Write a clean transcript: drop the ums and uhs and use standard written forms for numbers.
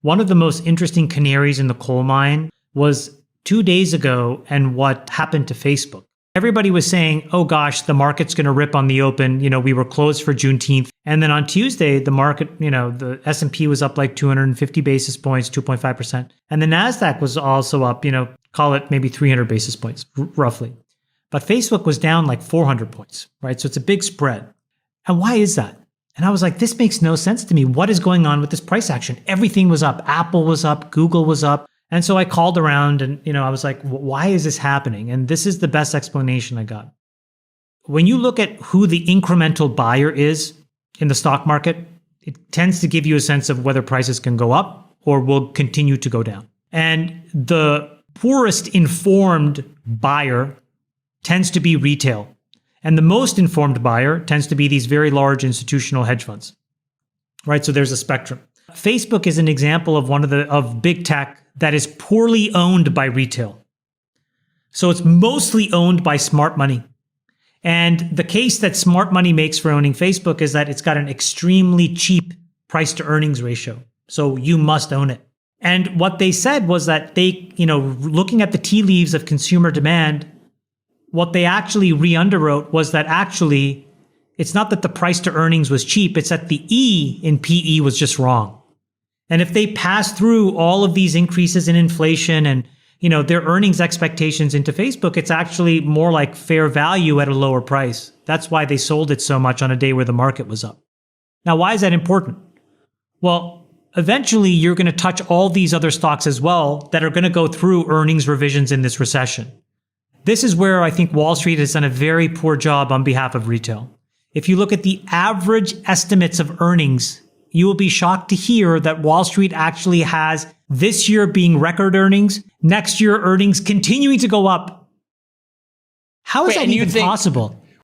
One of the most interesting canaries in the coal mine was 2 days ago and what happened to Facebook. Everybody was saying, oh gosh, the market's going to rip on the open. We were closed for Juneteenth. And then on Tuesday, the market, the S&P was up like 250 basis points, 2.5%. And the NASDAQ was also up, call it maybe 300 basis points, roughly. But Facebook was down like 400 points, right? So it's a big spread. And why is that? And I was like, this makes no sense to me. What is going on with this price action? Everything was up. Apple was up. Google was up. And so I called around and, I was like, why is this happening? And this is the best explanation I got. When you look at who the incremental buyer is in the stock market, it tends to give you a sense of whether prices can go up or will continue to go down. And the poorest informed buyer tends to be retail. And the most informed buyer tends to be these very large institutional hedge funds, right? So there's a spectrum. Facebook is an example of of big tech that is poorly owned by retail. So it's mostly owned by smart money. And the case that smart money makes for owning Facebook is that it's got an extremely cheap price to earnings ratio. So you must own it. And what they said was that they, looking at the tea leaves of consumer demand, what they actually re-underwrote was that actually it's not that the price to earnings was cheap, it's that the E in PE was just wrong. And if they pass through all of these increases in inflation and, their earnings expectations into Facebook, it's actually more like fair value at a lower price. That's why they sold it so much on a day where the market was up. Now, why is that important? Well, eventually you're going to touch all these other stocks as well that are going to go through earnings revisions in this recession. This is where I think Wall Street has done a very poor job on behalf of retail. If you look at the average estimates of earnings, you will be shocked to hear that Wall Street actually has this year being record earnings, next year earnings continuing to go up. How is that even possible?